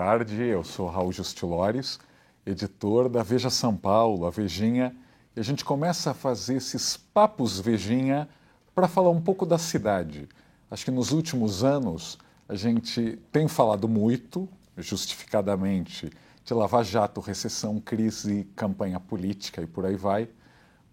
tarde. Eu sou Raul Justilores, editor da Veja São Paulo, a Vejinha, e a gente começa a fazer esses papos Vejinha para falar um pouco da cidade. Acho que nos últimos anos a gente tem falado muito, justificadamente, de Lava Jato, recessão, crise, campanha política e por aí vai,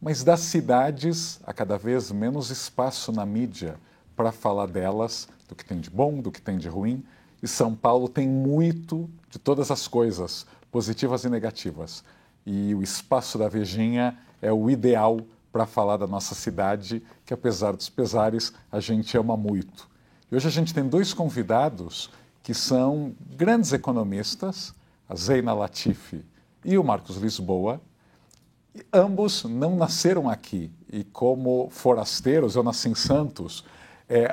mas das cidades há cada vez menos espaço na mídia para falar delas, do que tem de bom, do que tem de ruim. E São Paulo tem muito de todas as coisas, positivas e negativas. E o espaço da Vejinha é o ideal para falar da nossa cidade, que apesar dos pesares, a gente ama muito. E hoje a gente tem dois convidados que são grandes economistas, a Zeina Latifi e o Marcos Lisboa. E ambos não nasceram aqui. E como forasteiros, eu nasci em Santos,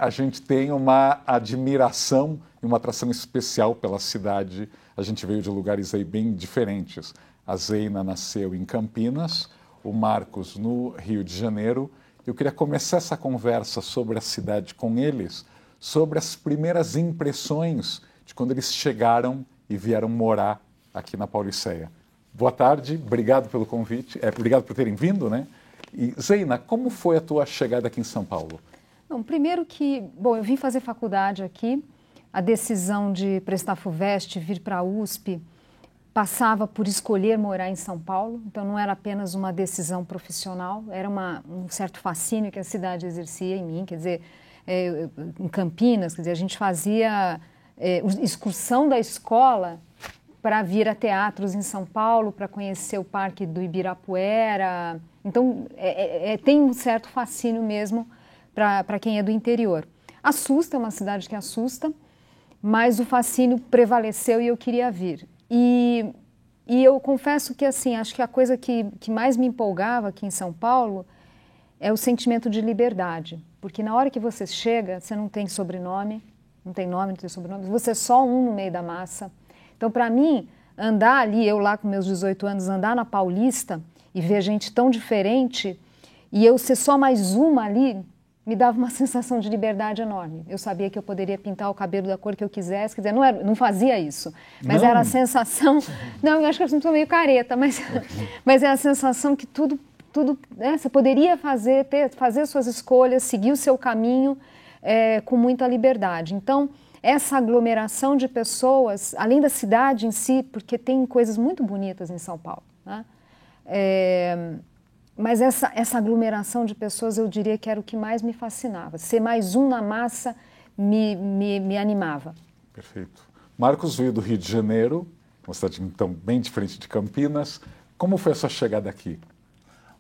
a gente tem uma admiração e uma atração especial pela cidade. A gente veio de lugares aí bem diferentes. A Zeina nasceu em Campinas, o Marcos no Rio de Janeiro. Eu queria começar essa conversa sobre a cidade com eles, sobre as primeiras impressões de quando eles chegaram e vieram morar aqui na Pauliceia. Boa tarde, obrigado pelo convite, obrigado por terem vindo, né? E Zeina, como foi a tua chegada aqui em São Paulo? Bom, primeiro que, eu vim fazer faculdade aqui, a decisão de prestar FUVEST, vir para a USP, passava por escolher morar em São Paulo, então não era apenas uma decisão profissional, era um certo fascínio que a cidade exercia em mim, quer dizer, em Campinas, quer dizer, a gente fazia excursão da escola para vir a teatros em São Paulo, para conhecer o Parque do Ibirapuera, então tem um certo fascínio mesmo para quem é do interior. Assusta, é uma cidade que assusta, mas o fascínio prevaleceu e eu queria vir. E eu confesso que, assim, acho que a coisa que mais me empolgava aqui em São Paulo é o sentimento de liberdade. Porque na hora que você chega, você não tem sobrenome, não tem nome, não tem sobrenome, você é só um no meio da massa. Então, para mim, andar ali, eu lá com meus 18 anos, andar na Paulista e ver gente tão diferente e eu ser só mais uma ali, me dava uma sensação de liberdade enorme. Eu sabia que eu poderia pintar o cabelo da cor que eu quisesse, quer dizer, não fazia isso, mas era a sensação... Não, eu acho que eu sou meio careta, mas é a sensação que tudo você poderia fazer suas escolhas, seguir o seu caminho com muita liberdade. Então, essa aglomeração de pessoas, além da cidade em si, porque tem coisas muito bonitas em São Paulo, né? Mas essa aglomeração de pessoas, eu diria que era o que mais me fascinava. Ser mais um na massa me animava. Perfeito. Marcos veio do Rio de Janeiro, uma cidade então bem diferente de Campinas. Como foi a sua chegada aqui?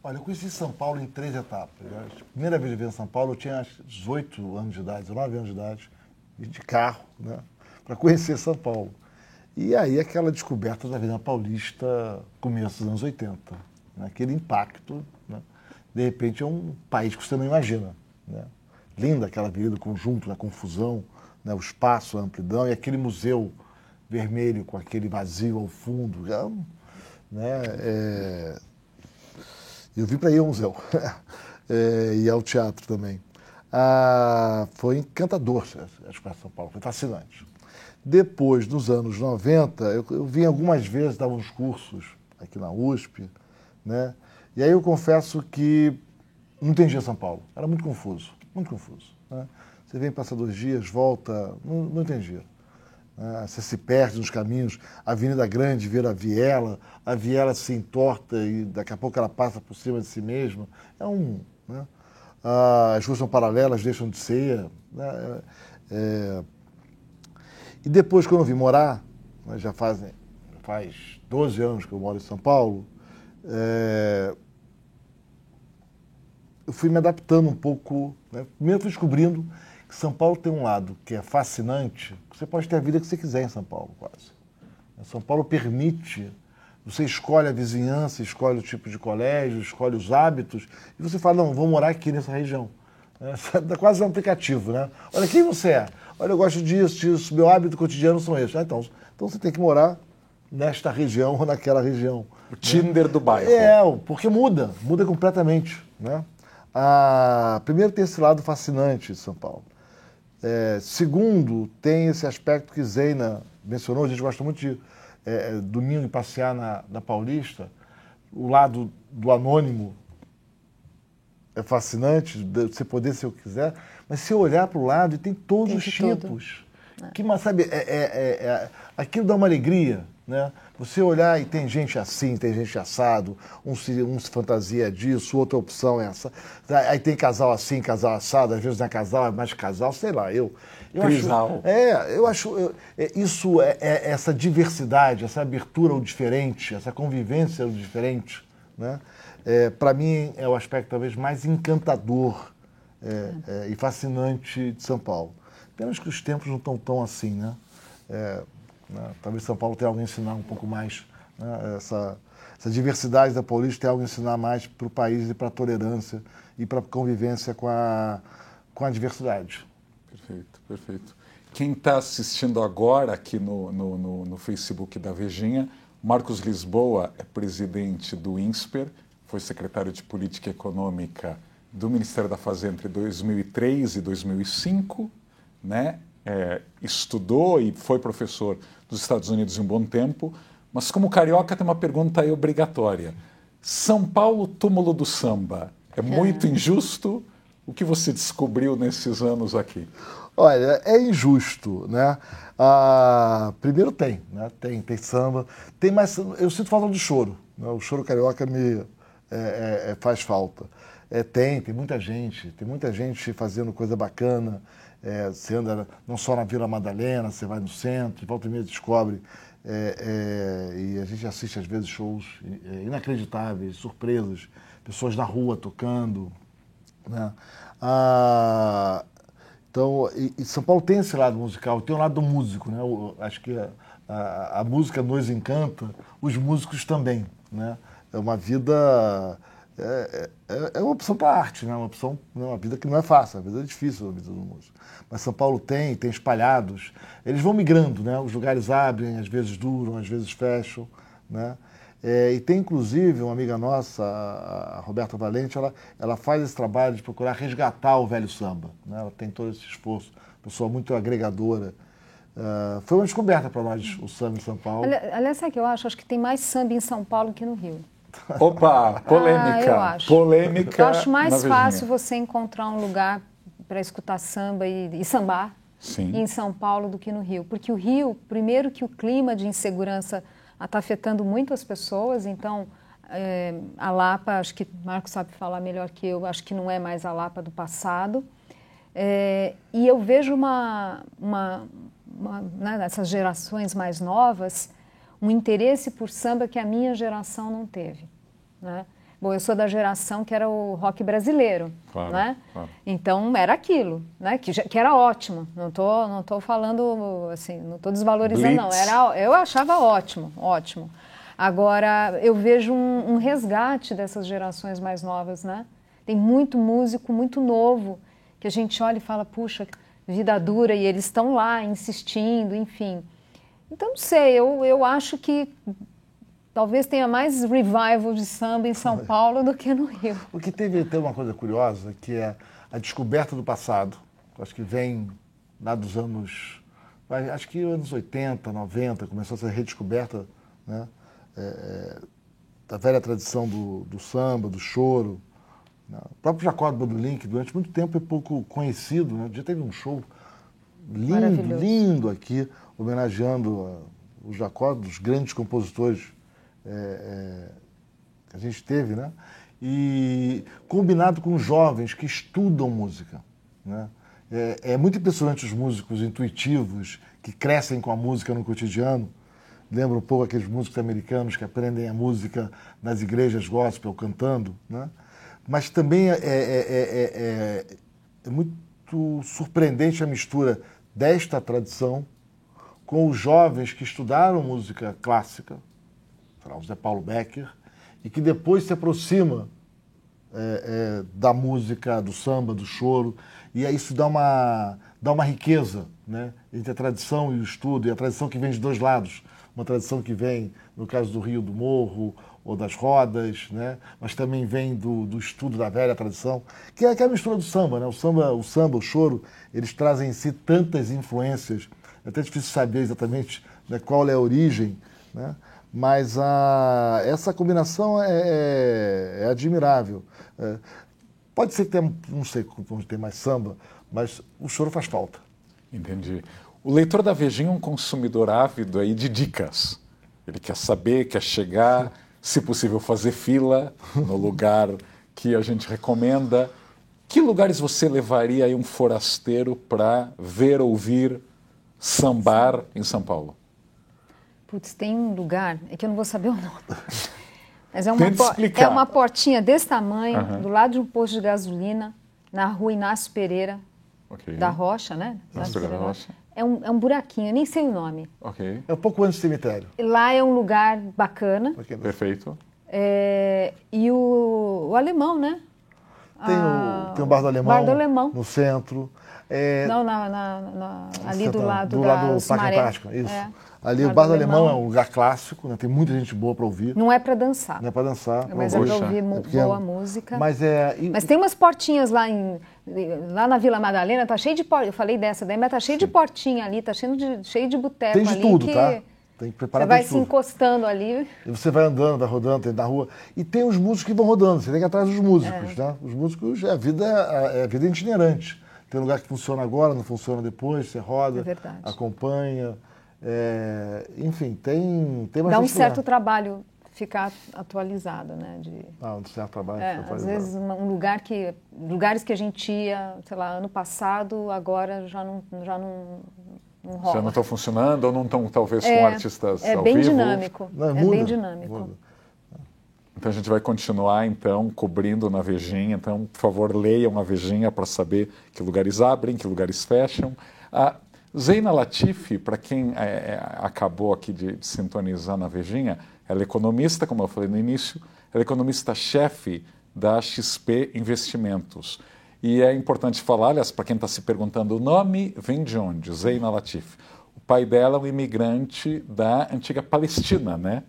Olha, eu conheci São Paulo em 3 etapas. A primeira vez que eu vim em São Paulo, eu tinha 18 anos de idade, 19 anos de idade, de carro, né, para conhecer São Paulo. E aí aquela descoberta da Avenida Paulista, começo dos anos 80. Aquele impacto, né? De repente é um país que você não imagina, né? Linda aquela avenida, o conjunto, a confusão, né? O espaço, a amplidão e aquele museu vermelho com aquele vazio ao fundo, né? Eu vim para ir ao museu e ao teatro também. Foi encantador a Escola de São Paulo, foi fascinante. Depois, nos anos 90, eu vim algumas vezes, dava uns cursos aqui na USP, né? E aí eu confesso que não entendia São Paulo, era muito confuso, né? Você vem passar 2 dias, volta, não entendia. Você se perde nos caminhos, a Avenida Grande vira a Viela se entorta e daqui a pouco ela passa por cima de si mesma. Né? As ruas são paralelas, deixam de ser. Né? E depois, quando eu vim morar, né, já faz 12 anos que eu moro em São Paulo, eu fui me adaptando um pouco, né? Primeiro fui descobrindo que São Paulo tem um lado que é fascinante, você pode ter a vida que você quiser em São Paulo, quase. São Paulo permite, você escolhe a vizinhança, escolhe o tipo de colégio, escolhe os hábitos, e você fala, não, vou morar aqui nessa região. É quase um aplicativo, né? Olha, quem você é? Olha, eu gosto disso, meu hábito cotidiano são esses. Então você tem que morar nesta região ou naquela região. O Tinder do bairro. Porque muda completamente, né? Primeiro tem esse lado fascinante de São Paulo. Segundo, tem esse aspecto que Zeina mencionou, a gente gosta muito de domingo passear na Paulista, o lado do anônimo é fascinante, de você poder ser o que quiser, mas se olhar para o lado, tem todos os tipos. Que, mas, sabe, aquilo dá uma alegria, né? Você olhar e tem gente assim, tem gente assado, um se fantasia disso, outra opção é essa. Aí tem casal assim, casal assado, às vezes não é casal, é mais casal, sei lá, eu acho isso essa diversidade, essa abertura ao diferente, essa convivência ao diferente, né? Para mim é o aspecto talvez mais encantador e fascinante de São Paulo. Apenas que os tempos não estão tão assim, né? Talvez São Paulo tenha algo a ensinar um pouco mais, né? Essa diversidade da Paulista tem algo a ensinar mais para o país e para a tolerância e para a convivência com a diversidade. Perfeito, perfeito. Quem está assistindo agora aqui no Facebook da Vejinha, Marcos Lisboa é presidente do INSPER, foi secretário de Política Econômica do Ministério da Fazenda entre 2003 e 2005, né? Estudou e foi professor dos Estados Unidos em um bom tempo, mas como carioca tem uma pergunta aí obrigatória. São Paulo, túmulo do samba, é muito injusto? O que você descobriu nesses anos aqui? Olha, é injusto, né? Primeiro tem, né? Tem samba, tem mais. Eu sinto falta do choro, né? O choro carioca me faz falta. Tem muita gente fazendo coisa bacana. Você anda não só na Vila Madalena, você vai no centro, volta e meia descobre. E a gente assiste às vezes shows inacreditáveis, surpresas, pessoas na rua tocando, né? Então, e São Paulo tem esse lado musical, tem o lado do músico, né? Acho que a música nos encanta, os músicos também, né? É uma vida, é uma opção para a arte, né? Uma vida que não é fácil, a vida é difícil, a vida do músico. Mas São Paulo tem espalhados, eles vão migrando, né? Os lugares abrem, às vezes duram, às vezes fecham, né? E tem, inclusive, uma amiga nossa, a Roberta Valente, ela faz esse trabalho de procurar resgatar o velho samba, né? Ela tem todo esse esforço, pessoa muito agregadora. Foi uma descoberta para nós, o samba em São Paulo. Aliás, sabe o que eu acho? Acho que tem mais samba em São Paulo que no Rio. Opa, polêmica. Eu acho. Polêmica. Eu acho mais fácil você encontrar um lugar para escutar samba e sambar em São Paulo do que no Rio. Porque o Rio, primeiro que o clima de insegurança está afetando muito as pessoas, então a Lapa, acho que o Marcos sabe falar melhor que eu, acho que não é mais a Lapa do passado. E eu vejo né, nessas gerações mais novas, um interesse por samba que a minha geração não teve, né? Bom, eu sou da geração que era o rock brasileiro, claro, né? Claro. Então era aquilo, né? Que era ótimo. Não tô falando assim, não estou desvalorizando, Blitz. não. Eu achava ótimo, ótimo. Agora eu vejo um resgate dessas gerações mais novas, né? Tem muito músico, muito novo, que a gente olha e fala, puxa, vida dura, e eles estão lá insistindo, enfim. Então, não sei, eu acho que talvez tenha mais revival de samba em São Paulo do que no Rio. O que teve uma coisa curiosa, que é a descoberta do passado. Acho que vem lá dos anos, acho que anos 80, 90, começou a ser redescoberta, né? Da velha tradição do samba, do choro. Né? O próprio Jacó do Bandolim, que durante muito tempo é pouco conhecido, né? Já teve um show lindo aqui, homenageando o Jacó, dos grandes compositores que a gente teve, né? E combinado com jovens que estudam música, né? É muito impressionante os músicos intuitivos que crescem com a música no cotidiano. Lembra um pouco aqueles músicos americanos que aprendem a música nas igrejas gospel cantando, né? Mas também é muito surpreendente a mistura desta tradição com os jovens que estudaram música clássica, o Zé Paulo Becker, e que depois se aproxima da música, do samba, do choro, e aí isso dá uma riqueza, né, entre a tradição e o estudo, e a tradição que vem de dois lados. Uma tradição que vem, no caso do Rio do Morro, ou das rodas, né? Mas também vem do estudo da velha tradição, que é a mistura do samba, né? O samba, o choro, eles trazem em si tantas influências, é até difícil saber exatamente, né, qual é a origem, né? Mas essa combinação é admirável. Pode ser que tenha, não sei onde tem mais samba, mas o choro faz falta. Entendi. O leitor da Vejinha é um consumidor ávido aí de dicas. Ele quer saber, quer chegar, se possível fazer fila no lugar que a gente recomenda. Que lugares você levaria aí um forasteiro para ver, ouvir, sambar em São Paulo? Putz, tem um lugar, é que eu não vou saber o nome. Mas Tenta explicar. É uma portinha desse tamanho, do lado de um posto de gasolina, na rua Inácio Pereira da Rocha, né? Inácio Pereira da Rocha. É um buraquinho, eu nem sei o nome. Ok. É um pouco antes do cemitério. Lá é um lugar bacana. Perfeito. E o Alemão, né? Tem o Bar do Alemão, Bar do Alemão. No centro. Não, ali do lado do Parque Antártico, isso. Ali o Bar do Alemão é um lugar clássico, né? Tem muita gente boa para ouvir. Não é para dançar. Não é para dançar. Mas é para ouvir boa música. Mas tem umas portinhas lá na Vila Madalena, tá cheio de portinha. Eu falei dessa daí, mas tá cheio de portinha ali, tá cheio de boteco ali. Tem de tudo, tá? Tem que preparar. Você vai se encostando ali. E você vai andando, vai rodando, tem na rua. E tem os músicos que vão rodando, você tem que ir atrás dos músicos, né? Os músicos é a vida itinerante. Tem lugar que funciona agora, não funciona depois, você roda, acompanha. Enfim, tem bastante. Dá um certo trabalho ficar atualizado, né? Um certo trabalho. Às vezes lugares que a gente ia, sei lá, ano passado, agora já não rola. Já não estão funcionando ou não estão talvez com artistas ao bem vivo? Dinâmico. Muda, bem dinâmico. Muda. Então a gente vai continuar então cobrindo na Vejinha. Então, por favor, leiam a Vejinha para saber que lugares abrem, que lugares fecham. Zeina Latif, para quem acabou aqui de sintonizar na Vejinha, ela é economista, como eu falei no início, ela é economista-chefe da XP Investimentos. E é importante falar, aliás, para quem está se perguntando, o nome vem de onde? Zeina Latif. O pai dela é um imigrante da antiga Palestina, né?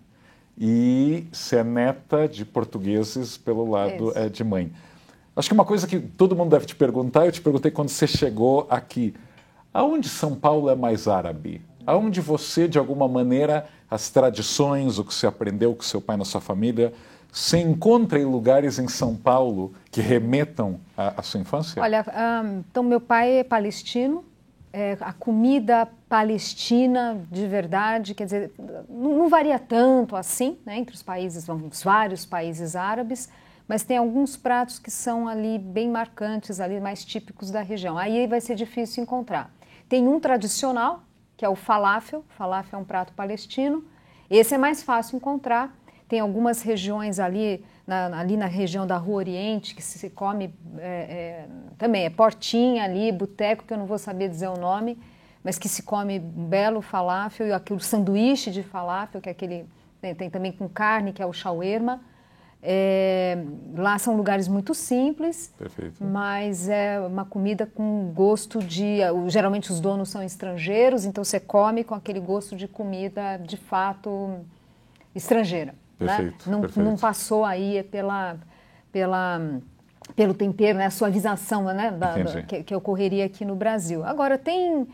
E se é neta de portugueses pelo lado de mãe. Acho que uma coisa que todo mundo deve te perguntar, eu te perguntei quando você chegou aqui, aonde São Paulo é mais árabe? Aonde você, de alguma maneira, as tradições, o que você aprendeu com seu pai na sua família, se encontra em lugares em São Paulo que remetam à sua infância? Olha, então meu pai é palestino, a comida palestina de verdade, quer dizer, não varia tanto assim, né, entre os vários países árabes, mas tem alguns pratos que são ali bem marcantes, ali mais típicos da região. Aí vai ser difícil encontrar. Tem um tradicional, que é o falafel. Falafel é um prato palestino. Esse é mais fácil encontrar. Tem algumas regiões ali na região da Rua Oriente que se come também, é portinha ali, boteco, que eu não vou saber dizer o nome, mas que se come um belo falafel e aquele sanduíche de falafel, que é aquele, tem também com carne, que é o shawarma. Lá são lugares muito simples, Perfeito. Mas é uma comida com gosto geralmente os donos são estrangeiros, então você come com aquele gosto de comida de fato estrangeira. Perfeito, né? Não passou aí pelo tempero, né? A suavização, né? que ocorreria aqui no Brasil. Agora, tem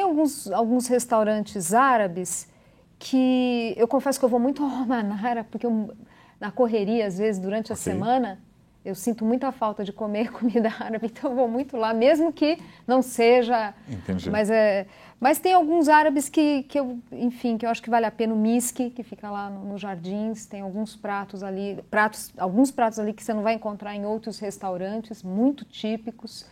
alguns restaurantes árabes que eu confesso que eu vou muito ao Romanara, porque na correria, às vezes, durante a semana, eu sinto muita falta de comer comida árabe, então eu vou muito lá, mesmo que não seja... Entendi. Mas tem alguns árabes que eu acho que vale a pena. O miski, que fica lá nos Jardins, tem alguns pratos ali que você não vai encontrar em outros restaurantes, muito típicos.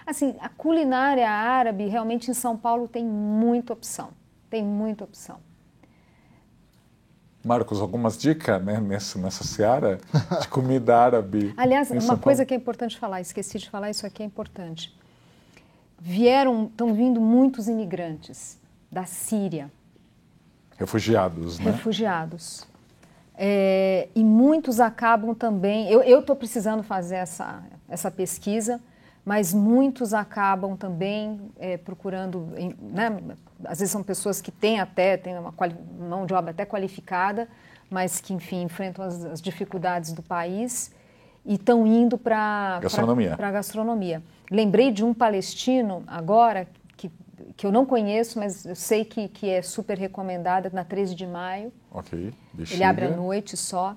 Assim, a culinária árabe, realmente, em São Paulo tem muita opção. Tem muita opção. Marcos, algumas dicas, né, nessa seara de comida árabe? Aliás, uma coisa que é importante falar, esqueci de falar, isso aqui é importante. Estão vindo muitos imigrantes da Síria. Refugiados, né? Refugiados. E muitos acabam também... Eu estou precisando fazer essa pesquisa, mas muitos acabam também procurando... Né, às vezes são pessoas que têm uma mão de obra até qualificada, mas que, enfim, enfrentam as dificuldades do país e estão indo para a gastronomia. Lembrei de um palestino agora, que eu não conheço, mas eu sei que é super recomendada, na 13 de maio. Ok. Bexiga. Ele abre à noite só.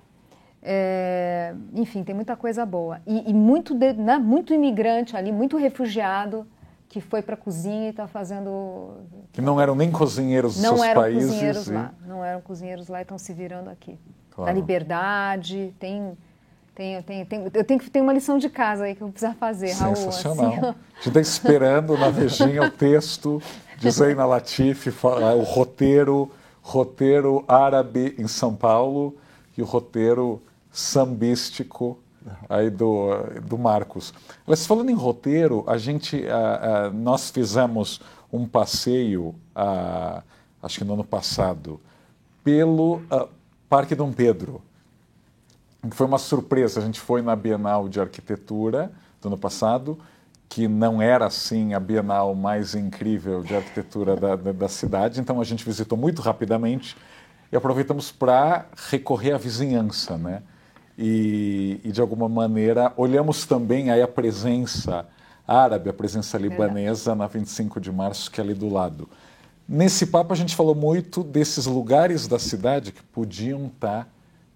Enfim, tem muita coisa boa. E muito imigrante ali, muito refugiado, que foi para a cozinha e está fazendo... Que não eram nem cozinheiros dos seus países. Cozinheiros lá, não eram cozinheiros lá e estão se virando aqui. Claro. Na Liberdade, eu tenho uma lição de casa aí que eu vou precisar fazer, Raul. Sensacional. Assim, a gente está esperando na Vejinha o texto de Zeina Latif, o roteiro árabe em São Paulo e o roteiro sambístico aí do Marcos. Mas falando em roteiro, nós fizemos um passeio, acho que no ano passado, pelo Parque Dom Pedro, que foi uma surpresa. A gente foi na Bienal de Arquitetura do ano passado, que não era assim a Bienal mais incrível de arquitetura da cidade, então a gente visitou muito rapidamente e aproveitamos para recorrer à vizinhança, né? E de alguma maneira olhamos também aí a presença árabe, a presença libanesa na 25 de março, que é ali do lado. Nesse papo a gente falou muito desses lugares da cidade que podiam estar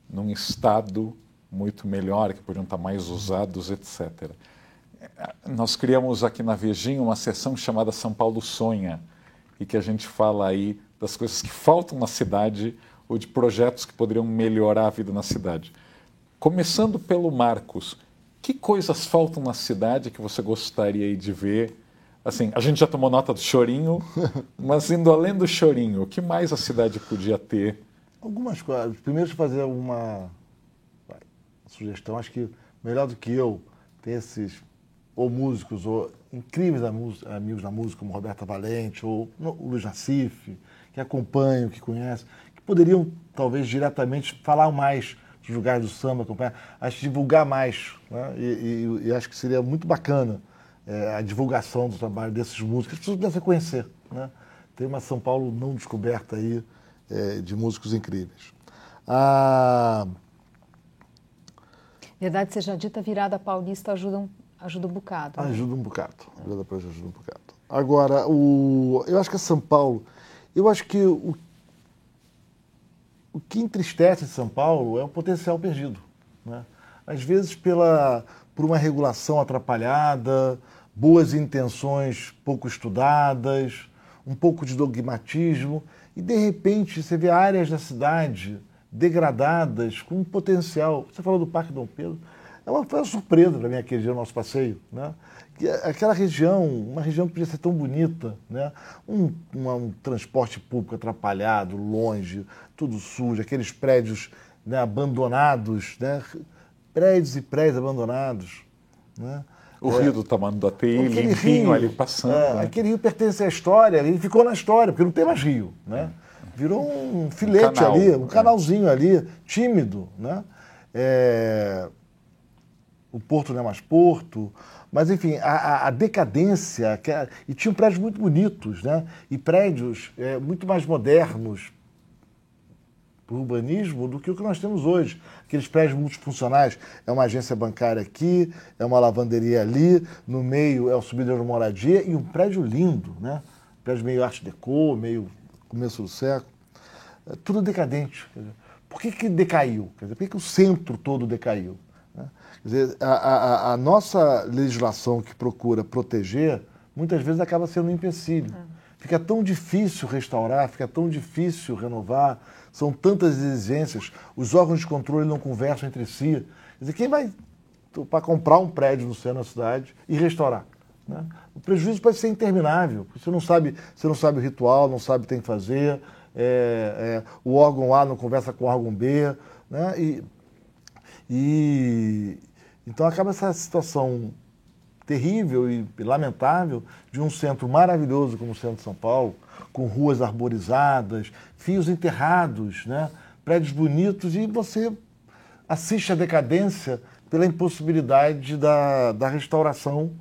num estado muito melhor, que podiam estar mais usados, etc. Nós criamos aqui na Vejinha uma seção chamada São Paulo Sonha, e que a gente fala aí das coisas que faltam na cidade ou de projetos que poderiam melhorar a vida na cidade. Começando pelo Marcos, que coisas faltam na cidade que você gostaria aí de ver? Assim, a gente já tomou nota do chorinho, mas indo além do chorinho, o que mais a cidade podia ter? Algumas coisas. Primeiro, fazer uma sugestão. Acho que melhor do que eu, ter esses ou músicos ou incríveis amigos da música, como Roberta Valente ou o Luiz Nassif, que acompanham, que conhecem, que poderiam, talvez, diretamente falar mais dos lugares do samba, acompanhar, acho que divulgar mais, né? E acho que seria muito bacana a divulgação do trabalho desses músicos, as pessoas devem conhecer, né? Tem uma São Paulo não descoberta aí de músicos incríveis. Verdade seja dita, a virada paulista ajuda um bocado. Né? Ajuda um bocado. A virada paulista ajuda um bocado. Agora, eu acho que a São Paulo, eu acho que o que entristece São Paulo é o potencial perdido, né? Às vezes por uma regulação atrapalhada, boas intenções pouco estudadas, um pouco de dogmatismo, e de repente você vê áreas da cidade degradadas com um potencial. Você falou do Parque Dom Pedro, foi uma surpresa para mim aquele dia, o nosso passeio, né? Aquela região, uma região que podia ser tão bonita, né? Um transporte público atrapalhado, longe, tudo sujo, aqueles prédios, né, abandonados, né? Prédios e prédios abandonados, né? O rio do Tamanduateí, limpinho rio, ali passando. Né? Aquele rio pertence à história, ele ficou na história, porque não tem mais rio, né? Virou um filete ali, um canalzinho ali, tímido, né? O porto não é mais porto, mas enfim, a decadência, e tinham prédios muito bonitos, né? E prédios muito mais modernos para o urbanismo do que o que nós temos hoje. Aqueles prédios multifuncionais, é uma agência bancária aqui, é uma lavanderia ali, no meio é o subidor de moradia e um prédio lindo, né? Um prédio meio arte déco, meio começo do século. Tudo decadente. Quer dizer, por que decaiu? Quer dizer, por que o centro todo decaiu? Quer dizer, a nossa legislação que procura proteger, muitas vezes acaba sendo um empecilho. Fica tão difícil restaurar, fica tão difícil renovar, são tantas exigências, os órgãos de controle não conversam entre si. Quer dizer, quem vai para comprar um prédio no centro da cidade e restaurar? Né? O prejuízo pode ser interminável, porque você não sabe o ritual, não sabe o que tem que fazer, o órgão A não conversa com o órgão B, né? Então acaba essa situação terrível e lamentável de um centro maravilhoso como o centro de São Paulo, com ruas arborizadas, fios enterrados, né? Prédios bonitos, e você assiste à decadência pela impossibilidade da restauração,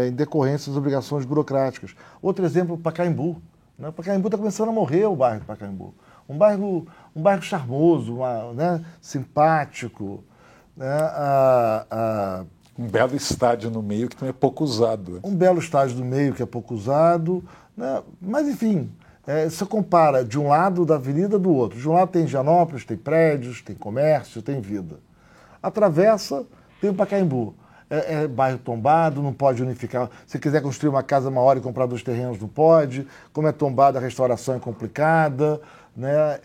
em decorrência das obrigações burocráticas. Outro exemplo, Pacaembu. Né? Pacaembu está começando a morrer, o bairro de Pacaembu. um bairro charmoso, né, simpático, né, um belo estádio no meio que também é pouco usado. Um belo estádio no meio que é pouco usado, né, mas enfim, você compara de um lado da avenida do outro. De um lado tem Higienópolis, tem prédios, tem comércio, tem vida. Atravessa, tem o Pacaembu. É bairro tombado, não pode unificar. Se quiser construir uma casa maior e comprar 2 terrenos, não pode. Como é tombado, a restauração é complicada. Né?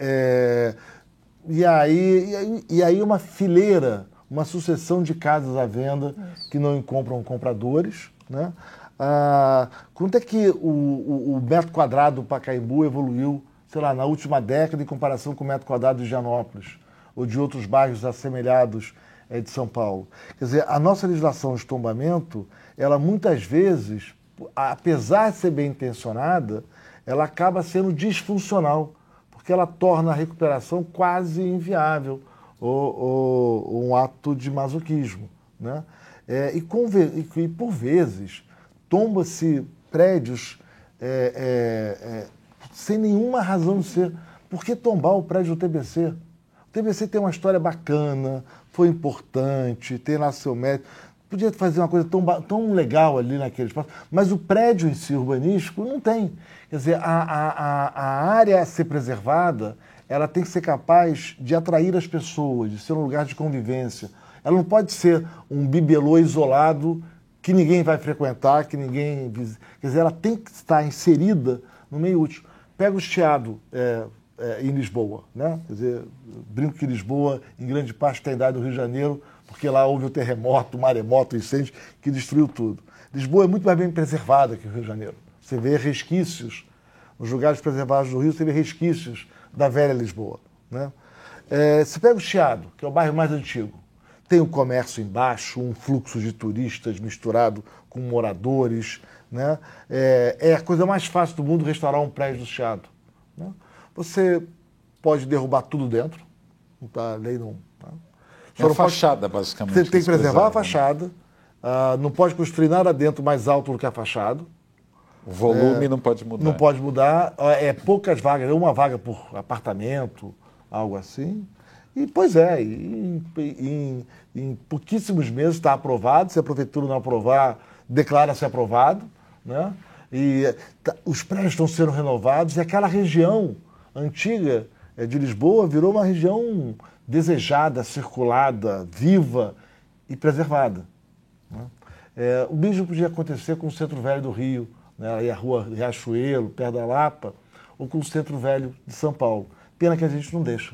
E aí uma fileira, uma sucessão de casas à venda que não encontram compradores. Né? Quanto é que o metro quadrado do Pacaembu evoluiu, sei lá, na última década em comparação com o metro quadrado de Higienópolis ou de outros bairros assemelhados de São Paulo? Quer dizer, a nossa legislação de tombamento, ela muitas vezes, apesar de ser bem intencionada, ela acaba sendo disfuncional, porque ela torna a recuperação quase inviável ou um ato de masoquismo. Né? E por vezes, tomba-se prédios sem nenhuma razão de ser. Por que tombar o prédio do TBC? O TBC tem uma história bacana, foi importante, tem lá seu mérito. Podia fazer uma coisa tão legal ali naquele espaço, mas o prédio em si, urbanístico, não tem. Quer dizer, a área a ser preservada, ela tem que ser capaz de atrair as pessoas, de ser um lugar de convivência. Ela não pode ser um bibelô isolado que ninguém vai frequentar, que ninguém... Quer dizer, ela tem que estar inserida no meio útil. Pega o Chiado em Lisboa, né? Quer dizer, brinco que Lisboa, em grande parte, tem a idade do Rio de Janeiro, porque lá houve o terremoto, o maremoto, o incêndio, que destruiu tudo. Lisboa é muito mais bem preservada que o Rio de Janeiro. Você vê resquícios, nos lugares preservados do Rio, você vê resquícios da velha Lisboa. Né? Você pega o Chiado, que é o bairro mais antigo, tem o comércio embaixo, um fluxo de turistas misturado com moradores. Né? É a coisa mais fácil do mundo restaurar um prédio do Chiado. Né? Você pode derrubar tudo dentro, a lei não... Tá? É a fachada, basicamente. Você tem que preservar a fachada, não pode construir nada dentro mais alto do que a fachada. O volume não pode mudar. Não pode mudar, poucas vagas, uma vaga por apartamento, algo assim. E, pois em pouquíssimos meses está aprovado, se a prefeitura não aprovar, declara-se aprovado. Né? E os prédios estão sendo renovados e aquela região antiga de Lisboa virou uma região desejada, circulada, viva e preservada. Né? O mesmo podia acontecer com o Centro Velho do Rio, né? Aí a rua Riachuelo, perto da Lapa, ou com o Centro Velho de São Paulo. Pena que a gente não deixa.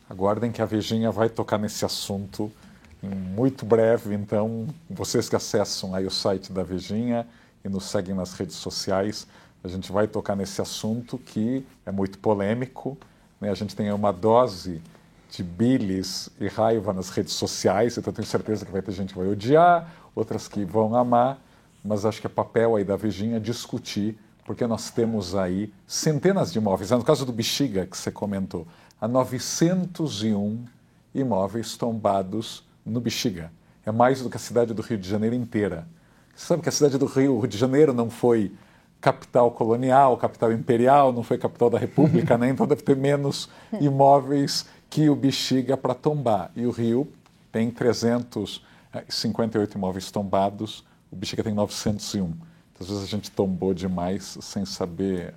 Aguardem que a Vejinha vai tocar nesse assunto muito breve, então vocês que acessam aí o site da Vejinha e nos seguem nas redes sociais, a gente vai tocar nesse assunto que é muito polêmico, né? A gente tem uma dose de bilis e raiva nas redes sociais, então eu tenho certeza que vai ter gente que vai odiar, outras que vão amar, mas acho que é papel aí da Vejinha discutir, porque nós temos aí centenas de imóveis. No caso do Bexiga, que você comentou, há 901 imóveis tombados no Bexiga. É mais do que a cidade do Rio de Janeiro inteira. Você sabe que a cidade do Rio de Janeiro não foi capital colonial, capital imperial, não foi capital da República, né? Então deve ter menos imóveis que o Bexiga para tombar. E o Rio tem 358 imóveis tombados, o Bexiga tem 901. Então, às vezes a gente tombou demais sem saber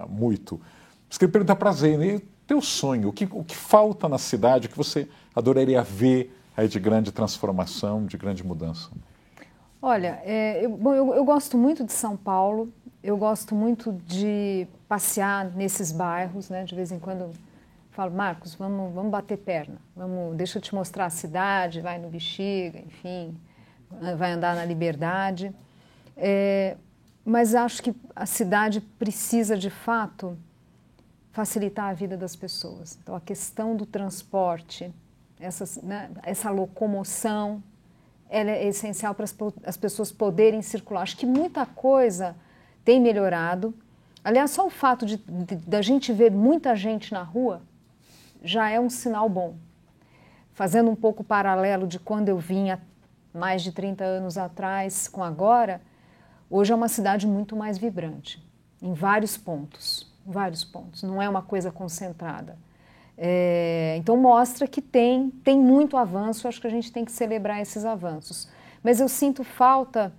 muito. Mas queria perguntar para a Zeina, e teu sonho, o que falta na cidade, o que você adoraria ver aí de grande transformação, de grande mudança? Olha, eu gosto muito de São Paulo, eu gosto muito de passear nesses bairros, né? De vez em quando eu falo, Marcos, vamos bater perna, deixa eu te mostrar a cidade, vai no Bexiga, enfim, vai andar na Liberdade. Mas acho que a cidade precisa, de fato, facilitar a vida das pessoas. Então, a questão do transporte, essa locomoção, ela é essencial para as pessoas poderem circular. Acho que muita coisa tem melhorado. Aliás, só o fato da gente ver muita gente na rua já é um sinal bom. Fazendo um pouco paralelo de quando eu vinha mais de 30 anos atrás com agora, hoje é uma cidade muito mais vibrante, em vários pontos. vários pontos, não é uma coisa concentrada. Então mostra que tem muito avanço, acho que a gente tem que celebrar esses avanços. Mas eu sinto falta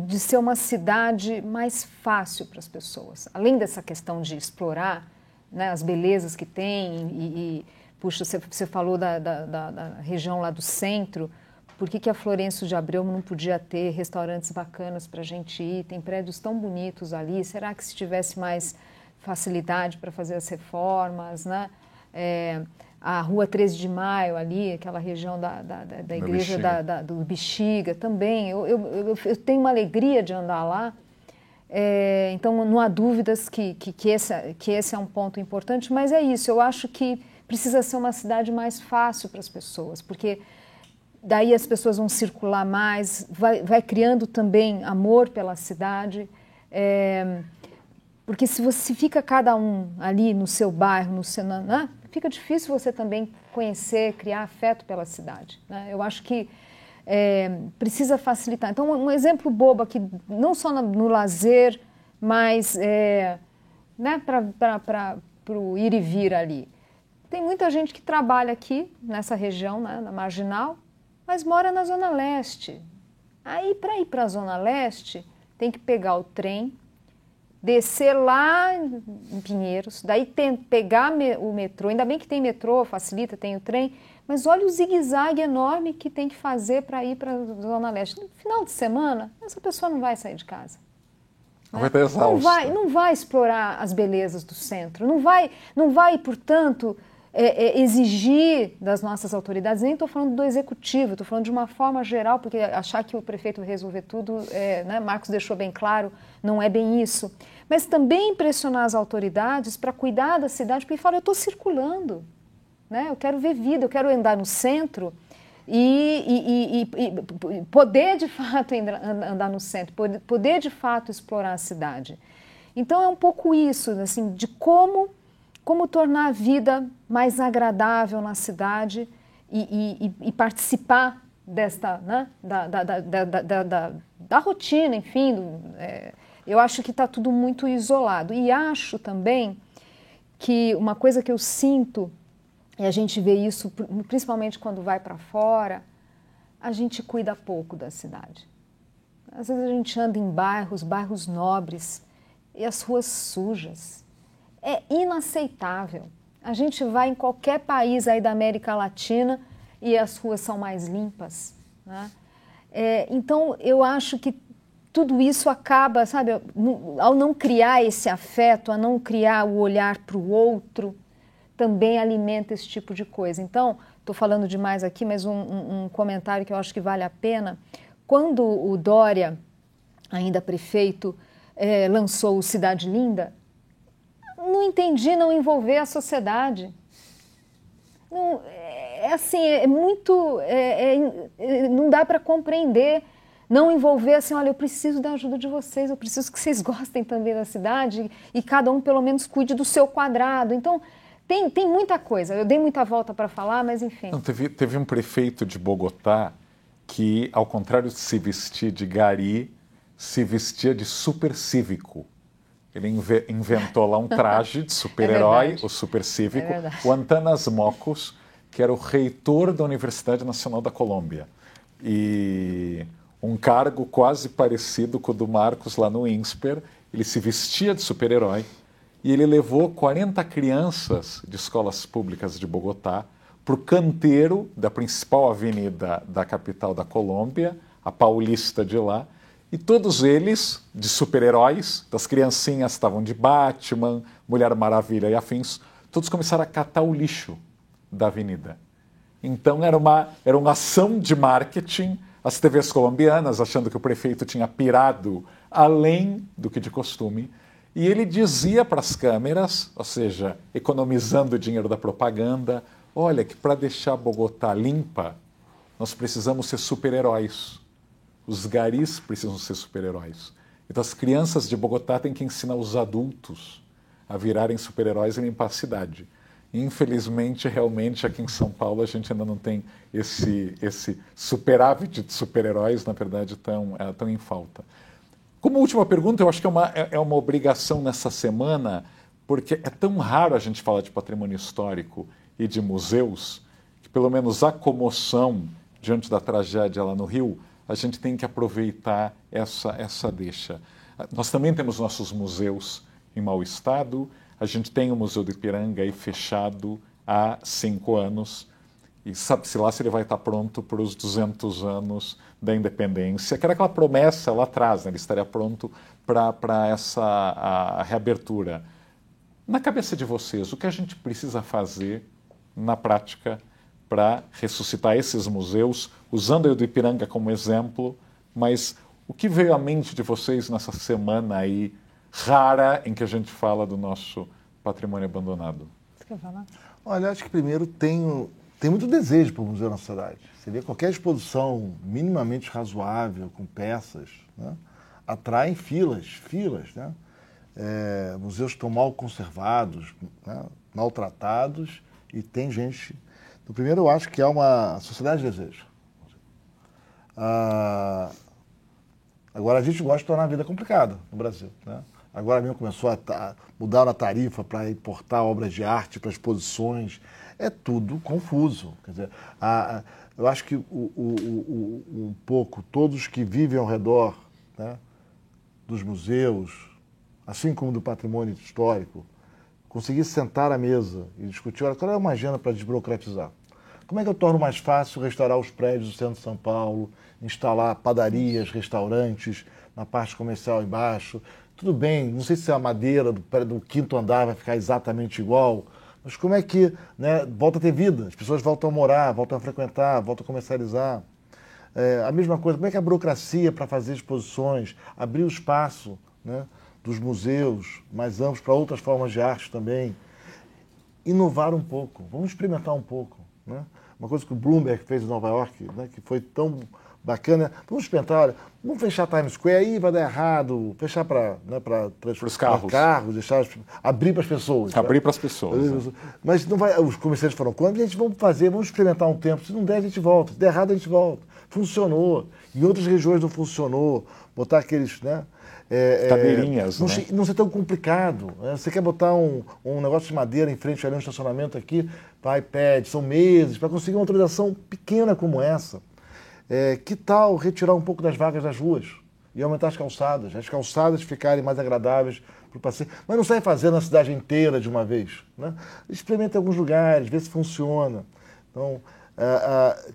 de ser uma cidade mais fácil para as pessoas. Além dessa questão de explorar, né, as belezas que tem, puxa, você falou da região lá do centro, por que a Florencio de Abreu não podia ter restaurantes bacanas para a gente ir? Tem prédios tão bonitos ali, será que se tivesse mais facilidade para fazer as reformas, né? A Rua 13 de Maio ali, aquela região da igreja do Bexiga também, eu tenho uma alegria de andar lá, então não há dúvidas que esse é um ponto importante, mas é isso, eu acho que precisa ser uma cidade mais fácil para as pessoas, porque daí as pessoas vão circular mais, vai criando também amor pela cidade, porque se você fica cada um ali no seu bairro, né, fica difícil você também conhecer, criar afeto pela cidade, né? Eu acho que precisa facilitar. Então, um exemplo bobo aqui, não só no lazer, mas né, para o ir e vir ali. Tem muita gente que trabalha aqui, nessa região, né, na Marginal, mas mora na Zona Leste. Aí, para ir para a Zona Leste, tem que pegar o trem, descer lá em Pinheiros, daí pegar o metrô, ainda bem que tem metrô, facilita, tem o trem, mas olha o zigue-zague enorme que tem que fazer para ir para a Zona Leste. No final de semana, essa pessoa não vai sair de casa. Né? Vai estar exausta. Não vai explorar as belezas do centro, não vai, portanto, exigir das nossas autoridades, nem estou falando do executivo, estou falando de uma forma geral, porque achar que o prefeito vai resolver tudo, né, Marcos deixou bem claro, não é bem isso. Mas também pressionar as autoridades para cuidar da cidade, porque fala, eu estou circulando, né, eu quero ver vida, eu quero andar no centro e poder de fato andar no centro, poder de fato explorar a cidade. Então é um pouco isso, assim, de como tornar a vida mais agradável na cidade e participar desta, né, da rotina, enfim. Eu acho que está tudo muito isolado. E acho também que uma coisa que eu sinto, e a gente vê isso principalmente quando vai para fora, a gente cuida pouco da cidade. Às vezes a gente anda em bairros nobres, e as ruas sujas. É inaceitável. A gente vai em qualquer país aí da América Latina e as ruas são mais limpas, né? Então, eu acho que tudo isso acaba, sabe, ao não criar esse afeto, a não criar o olhar para o outro, também alimenta esse tipo de coisa. Então, estou falando demais aqui, mas um comentário que eu acho que vale a pena. Quando o Dória, ainda prefeito, lançou o Cidade Linda, não entendi não envolver a sociedade. Não, não dá para compreender, não envolver assim, olha, eu preciso da ajuda de vocês, eu preciso que vocês gostem também da cidade e cada um pelo menos cuide do seu quadrado. Então, tem muita coisa, eu dei muita volta para falar, mas enfim. Não, teve um prefeito de Bogotá que, ao contrário de se vestir de gari, se vestia de supercívico. Ele inventou lá um traje de super-herói, o supercívico, o Antanas Mocos, que era o reitor da Universidade Nacional da Colômbia. E um cargo quase parecido com o do Marcos lá no INSPER. Ele se vestia de super-herói e ele levou 40 crianças de escolas públicas de Bogotá para o canteiro da principal avenida da capital da Colômbia, a Paulista de lá, e todos eles de super-heróis, das criancinhas estavam de Batman, Mulher Maravilha e afins, todos começaram a catar o lixo da avenida. Então era uma ação de marketing, as TVs colombianas achando que o prefeito tinha pirado além do que de costume, e ele dizia para as câmeras, ou seja, economizando o dinheiro da propaganda, olha que para deixar Bogotá limpa, nós precisamos ser super-heróis. Os garis precisam ser super-heróis. Então as crianças de Bogotá têm que ensinar os adultos a virarem super-heróis e limpar a cidade. E, infelizmente, realmente, aqui em São Paulo, a gente ainda não tem esse superávit de super-heróis, na verdade, tão em falta. Como última pergunta, eu acho que é uma obrigação nessa semana, porque é tão raro a gente falar de patrimônio histórico e de museus, que pelo menos a comoção diante da tragédia lá no Rio, a gente tem que aproveitar essa deixa. Nós também temos nossos museus em mau estado, a gente tem o Museu do Ipiranga aí fechado há 5 anos, e sabe-se lá se ele vai estar pronto para os 200 anos da independência, que era aquela promessa lá atrás, né? Ele estaria pronto para a reabertura. Na cabeça de vocês, o que a gente precisa fazer na prática para ressuscitar esses museus, usando o do Ipiranga como exemplo, mas o que veio à mente de vocês nessa semana aí rara em que a gente fala do nosso patrimônio abandonado? Você quer falar? Olha, acho que primeiro tem muito desejo para o museu na cidade. Você vê qualquer exposição minimamente razoável, com peças, né, atraem filas, né? Museus estão mal conservados, né, maltratados, e tem gente... Então, primeiro, eu acho que há uma sociedade de desejo. Agora, a gente gosta de tornar a vida complicada no Brasil, né? Agora mesmo começou a mudar a tarifa para importar obras de arte para exposições. É tudo confuso. Quer dizer, eu acho que um pouco todos que vivem ao redor, né, dos museus, assim como do patrimônio histórico, conseguir sentar à mesa e discutir, olha, qual é uma agenda para desburocratizar? Como é que eu torno mais fácil restaurar os prédios do centro de São Paulo, instalar padarias, restaurantes na parte comercial embaixo? Tudo bem, não sei se a madeira do 5º andar vai ficar exatamente igual, mas como é que, né, volta a ter vida? As pessoas voltam a morar, voltam a frequentar, voltam a comercializar. A mesma coisa, como é que a burocracia para fazer exposições, abrir o espaço, né, dos museus mais amplos para outras formas de arte também. Inovar um pouco, vamos experimentar um pouco, né? Uma coisa que o Bloomberg fez em Nova York, né, que foi tão bacana, vamos experimentar, olha, vamos fechar Times Square, aí vai dar errado, fechar para, né, os carros, deixar, abrir para as pessoas. Abrir para as pessoas. Mas não vai, os comerciantes foram quando a gente vamos experimentar um tempo, se não der a gente volta, se der errado a gente volta. Funcionou, em outras regiões não funcionou, botar aqueles, né, cadeirinhas, não, né? Não ser tão complicado. Né? Você quer botar um negócio de madeira em frente ali no estacionamento aqui, para iPad, são meses, para conseguir uma autorização pequena como essa. Que tal retirar um pouco das vagas das ruas e aumentar as calçadas ficarem mais agradáveis para o passeio, mas não sai fazendo a cidade inteira de uma vez, né? Experimenta em alguns lugares, vê se funciona. Então,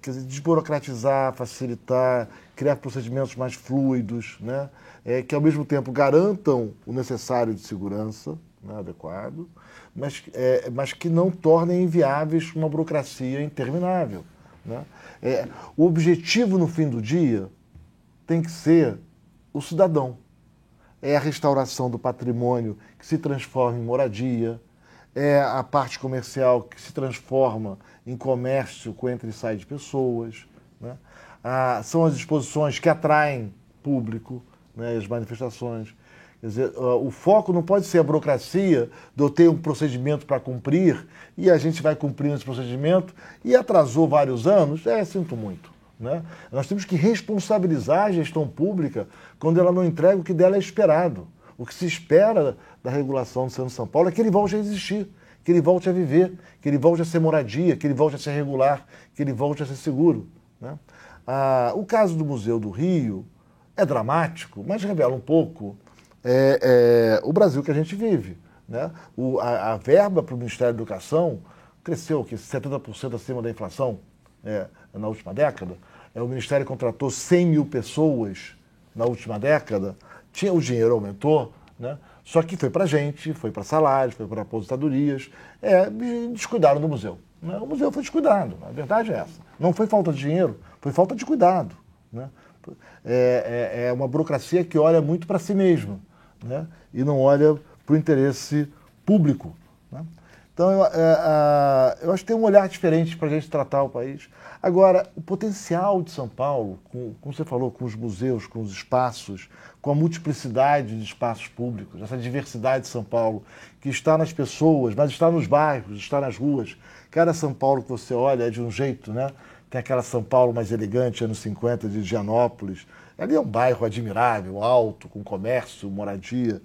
quer dizer, desburocratizar, facilitar, criar procedimentos mais fluidos, né? Que ao mesmo tempo garantam o necessário de segurança, né, adequado, mas que não tornem inviáveis uma burocracia interminável, né? O objetivo no fim do dia tem que ser o cidadão. É a restauração do patrimônio que se transforma em moradia, é a parte comercial que se transforma em comércio com entra e sai de pessoas, né? São as exposições que atraem público, né, as manifestações. Quer dizer, o foco não pode ser a burocracia de eu ter um procedimento para cumprir e a gente vai cumprindo esse procedimento e atrasou vários anos, sinto muito, né? Nós temos que responsabilizar a gestão pública quando ela não entrega o que dela é esperado. O que se espera da regulação do Centro de São Paulo é que ele volte a existir, que ele volte a viver, que ele volte a ser moradia, que ele volte a ser regular, que ele volte a ser seguro, né? O caso do Museu do Rio é dramático, mas revela um pouco o Brasil que a gente vive, né? A verba para o Ministério da Educação cresceu 70% acima da inflação na última década. O Ministério contratou 100 mil pessoas na última década, o dinheiro aumentou, né? Só que foi para gente, foi para salários, foi para aposentadorias, descuidaram do museu, né? O museu foi descuidado, a verdade é essa. Não foi falta de dinheiro, foi falta de cuidado, né? É uma burocracia que olha muito para si mesma, né? E não olha para o interesse público, né? Então, eu acho que tem um olhar diferente para a gente tratar o país. Agora, o potencial de São Paulo, como você falou, com os museus, com os espaços, com a multiplicidade de espaços públicos, essa diversidade de São Paulo, que está nas pessoas, mas está nos bairros, está nas ruas. Cada São Paulo que você olha é de um jeito, né? tem aquela São Paulo mais elegante, anos 50, de Higienópolis. Ali é um bairro admirável, alto, com comércio, moradia,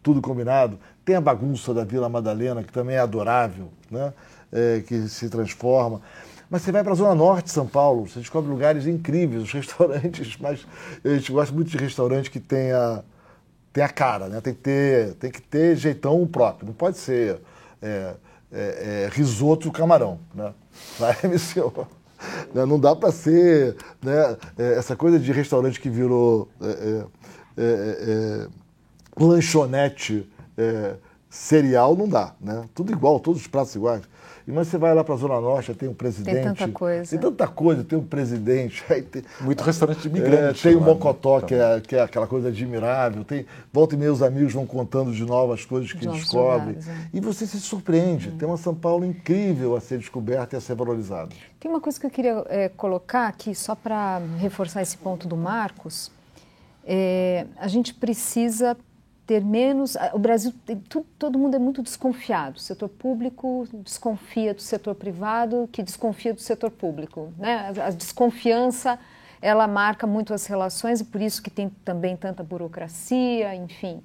tudo combinado. Tem a bagunça da Vila Madalena, que também é adorável, né? Que se transforma. Mas você vai para a Zona Norte de São Paulo, você descobre lugares incríveis, os restaurantes, mas a gente gosta muito de restaurante que tem a cara, né? Tem que ter jeitão próprio, não pode ser risoto camarão, né? Vai, não dá para ser, né? Essa coisa de restaurante que virou lanchonete cereal, não dá, né? Tudo igual, todos os pratos iguais. Mas você vai lá para a Zona Norte, tem um presidente. Tem tanta coisa. Tem tanta coisa, tem um presidente. Aí muito restaurante de imigrante. Tem o Mocotó, que é aquela coisa admirável. Volta e meia os amigos vão contando de novas coisas que descobrem. Lugares, E você se surpreende. Tem uma São Paulo incrível a ser descoberta e a ser valorizada. Tem uma coisa que eu queria colocar aqui, só para reforçar esse ponto do Marcos. A gente precisa ter menos... O Brasil, todo mundo é muito desconfiado. O setor público desconfia do setor privado, que desconfia do setor público, né? A desconfiança, ela marca muito as relações e por isso que tem também tanta burocracia, enfim,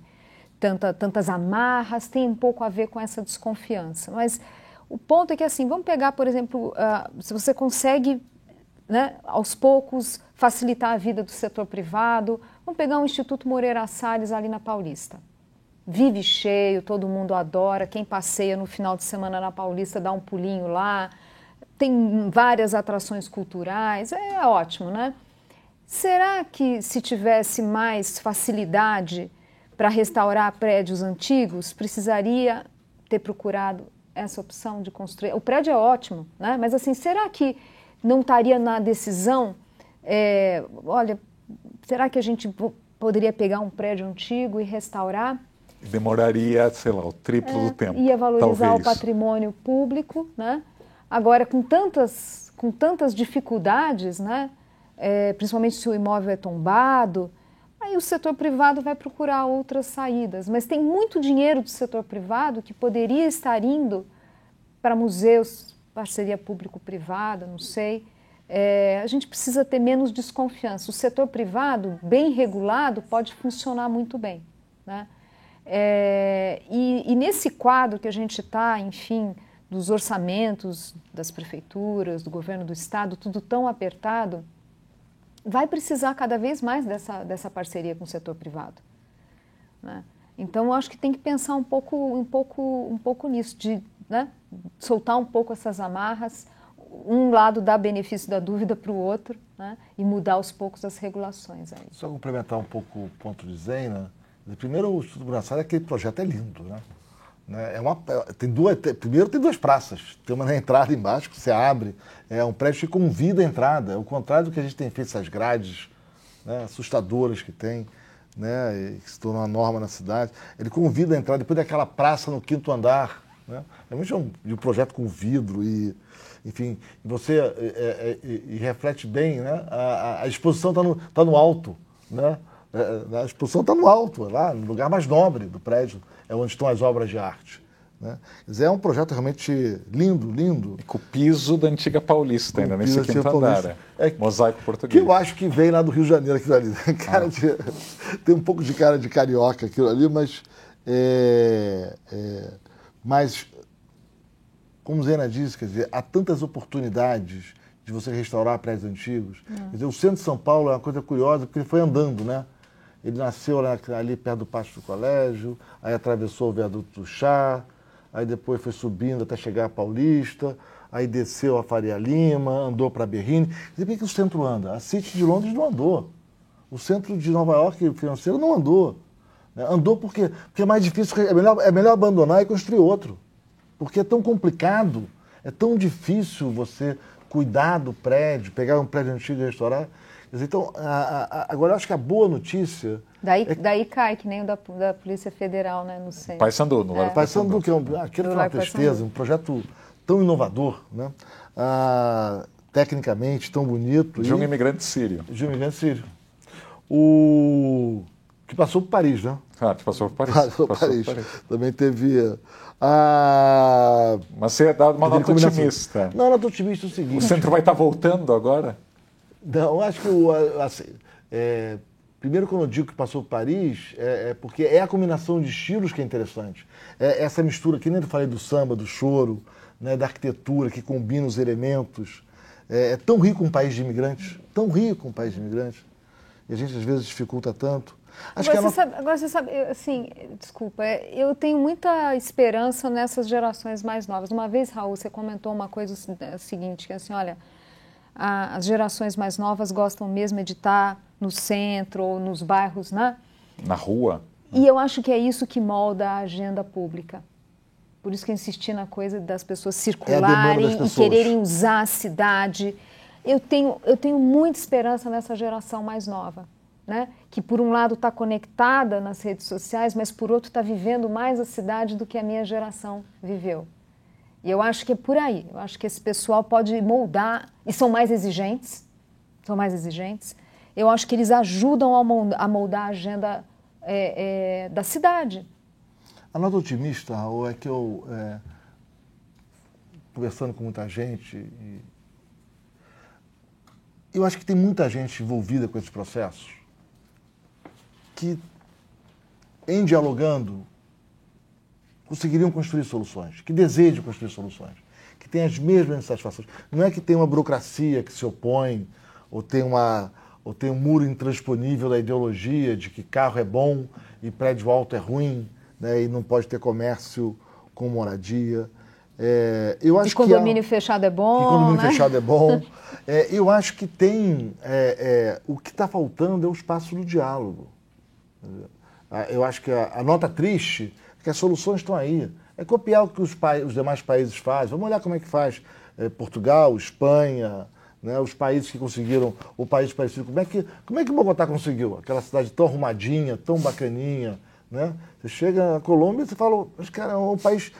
tantas amarras, tem um pouco a ver com essa desconfiança. Mas o ponto é que, assim, vamos pegar, por exemplo, se você consegue, né, aos poucos, facilitar a vida do setor privado. Vamos pegar o Instituto Moreira Salles ali na Paulista. Vive cheio, todo mundo adora. Quem passeia no final de semana na Paulista dá um pulinho lá. Tem várias atrações culturais. É ótimo, né? Será que se tivesse mais facilidade para restaurar prédios antigos, precisaria ter procurado essa opção de construir? O prédio é ótimo, né? Mas assim, será que não estaria na decisão, olha, será que a gente poderia pegar um prédio antigo e restaurar? Demoraria, sei lá, o triplo do tempo. Ia valorizar talvez. O patrimônio público, né? Agora, com tantas dificuldades, né? Principalmente se o imóvel é tombado, aí o setor privado vai procurar outras saídas. Mas tem muito dinheiro do setor privado que poderia estar indo para museus, parceria público-privada, não sei. A gente precisa ter menos desconfiança. O setor privado, bem regulado, pode funcionar muito bem, né? E nesse quadro que a gente está, enfim, dos orçamentos das prefeituras, do governo do estado, tudo tão apertado, vai precisar cada vez mais dessa parceria com o setor privado, né? Então, eu acho que tem que pensar um pouco nisso, né, soltar um pouco essas amarras, um lado dar benefício da dúvida para o outro, né, e mudar aos poucos as regulações. Aí. Só complementar um pouco o ponto de Zena. Primeiro, o Instituto Moreira Salles, aquele projeto é lindo, né? Primeiro tem duas praças, tem uma na entrada embaixo que você abre, é um prédio que convida a entrada, ao contrário do que a gente tem feito, essas grades, né, assustadoras que tem, né, e que se tornou uma norma na cidade. Ele convida a entrada, depois daquela praça no 5º andar, né? Realmente é um projeto com vidro e, enfim, você reflete bem, né? A exposição está no alto, né? A exposição está no alto, lá no lugar mais nobre do prédio, é onde estão as obras de arte, né? Quer dizer, é um projeto realmente lindo, lindo. E com o piso da antiga Paulista, ainda nesse 5º andar, mosaico português. Que eu acho que vem lá do Rio de Janeiro, aquilo ali. Tem um pouco de cara de carioca aquilo ali, mas como Zena disse, quer dizer, há tantas oportunidades de você restaurar prédios antigos. Quer dizer, o centro de São Paulo é uma coisa curiosa, porque ele foi andando, né? Ele nasceu ali perto do pátio do colégio, aí atravessou o viaduto do Chá, aí depois foi subindo até chegar a Paulista, aí desceu a Faria Lima, andou para Berrini. Quer dizer, por que o centro anda? A City de Londres não andou. O centro de Nova York financeiro não andou. Andou porque é mais difícil, é melhor abandonar e construir outro. Porque é tão complicado, é tão difícil você cuidar do prédio, pegar um prédio antigo e restaurar. Então, agora eu acho que a boa notícia... Daí cai, que nem o da Polícia Federal, né, no centro. Paissandu, no Largo Paissandu, que aquilo foi uma tristeza, um projeto tão inovador, né? Tecnicamente tão bonito. De um imigrante sírio. De um imigrante sírio. Que passou por Paris, né? Passou por Paris. Passou por Paris. Também teve... Mas você é dado uma nota otimista. Não, nota otimista é o seguinte... O centro vai estar voltando agora? Não, acho que assim, primeiro, quando eu digo que passou por Paris, é porque é a combinação de estilos que é interessante. É essa mistura, que nem eu falei do samba, do choro, né, da arquitetura, que combina os elementos. É tão rico um país de imigrantes, tão rico um país de imigrantes, e a gente às vezes dificulta tanto. Agora você sabe, assim, desculpa, eu tenho muita esperança nessas gerações mais novas. Uma vez, Raul, você comentou uma coisa seguinte, que assim, olha, as gerações mais novas gostam mesmo de estar no centro ou nos bairros, né? Na rua. E eu acho que é isso que molda a agenda pública. Por isso que eu insisti na coisa das pessoas circularem e quererem usar a cidade. Eu tenho muita esperança nessa geração mais nova, né? Que por um lado está conectada nas redes sociais, mas por outro está vivendo mais a cidade do que a minha geração viveu. E eu acho que é por aí. Eu acho que esse pessoal pode moldar, e são mais exigentes. Eu acho que eles ajudam a moldar a agenda da cidade. A nota otimista, Raul, é que eu, conversando com muita gente, eu acho que tem muita gente envolvida com esses processos que, em dialogando, conseguiriam construir soluções, que desejam construir soluções, que têm as mesmas insatisfações. Não é que tem uma burocracia que se opõe, ou tem um muro intransponível da ideologia de que carro é bom e prédio alto é ruim, né, e não pode ter comércio com moradia. Eu acho que condomínio fechado é bom. Que condomínio né? fechado é bom. Eu acho que tem... o que está faltando é o espaço do diálogo. Eu acho que a nota triste é que as soluções estão aí. É copiar o que os demais países fazem. Vamos olhar como é que faz Portugal, Espanha, né, os países que conseguiram, o país parecido. Como é que Bogotá conseguiu? Aquela cidade tão arrumadinha, tão bacaninha. Né? Você chega na Colômbia e você fala, mas cara, é um país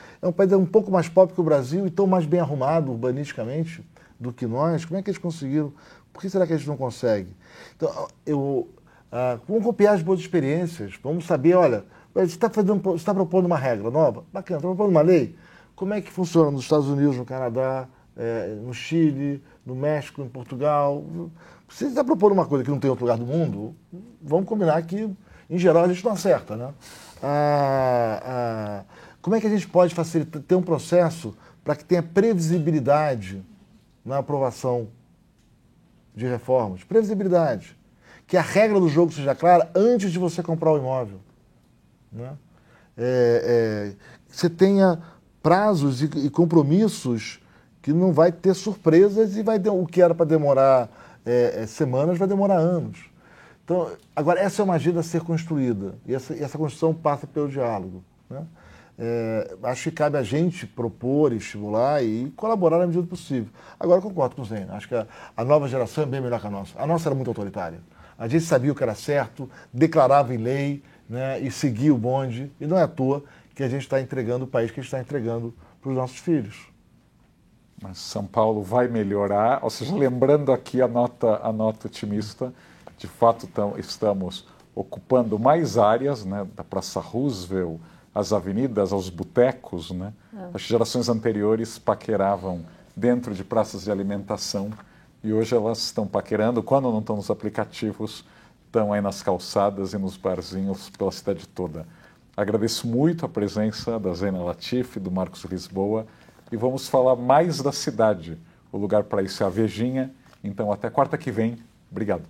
um pouco mais pobre que o Brasil e tão mais bem arrumado urbanisticamente do que nós. Como é que eles conseguiram? Por que será que a gente não consegue? Então, vamos copiar as boas experiências, vamos saber, olha, você está propondo uma regra nova? Bacana, está propondo uma lei? Como é que funciona nos Estados Unidos, no Canadá, no Chile, no México, em Portugal? Se você está propondo uma coisa que não tem em outro lugar do mundo, vamos combinar que, em geral, a gente não acerta, né? Como é que a gente pode facilitar, ter um processo para que tenha previsibilidade na aprovação de reformas? Previsibilidade. Que a regra do jogo seja clara antes de você comprar o imóvel. Né? Você tenha prazos e compromissos que não vai ter surpresas e o que era para demorar semanas vai demorar anos. Então, agora, essa é uma agenda a ser construída, e essa construção passa pelo diálogo. Né? Acho que cabe a gente propor, estimular e colaborar na medida do possível. Agora, eu concordo com o Zé, acho que a nova geração é bem melhor que a nossa. A nossa era muito autoritária. A gente sabia o que era certo, declarava em lei, né, e seguia o bonde, e não é à toa que a gente está entregando o país que a gente está entregando para os nossos filhos. Mas São Paulo vai melhorar, ou seja, lembrando aqui a nota otimista, de fato estamos ocupando mais áreas, né, da Praça Roosevelt, às avenidas, aos botecos, né? As gerações anteriores paqueravam dentro de praças de alimentação e hoje elas estão paquerando, quando não estão nos aplicativos, estão aí nas calçadas e nos barzinhos pela cidade toda. Agradeço muito a presença da Zeina Latif, do Marcos Lisboa, e vamos falar mais da cidade. O lugar para isso é a Vejinha. Então, até quarta que vem. Obrigado.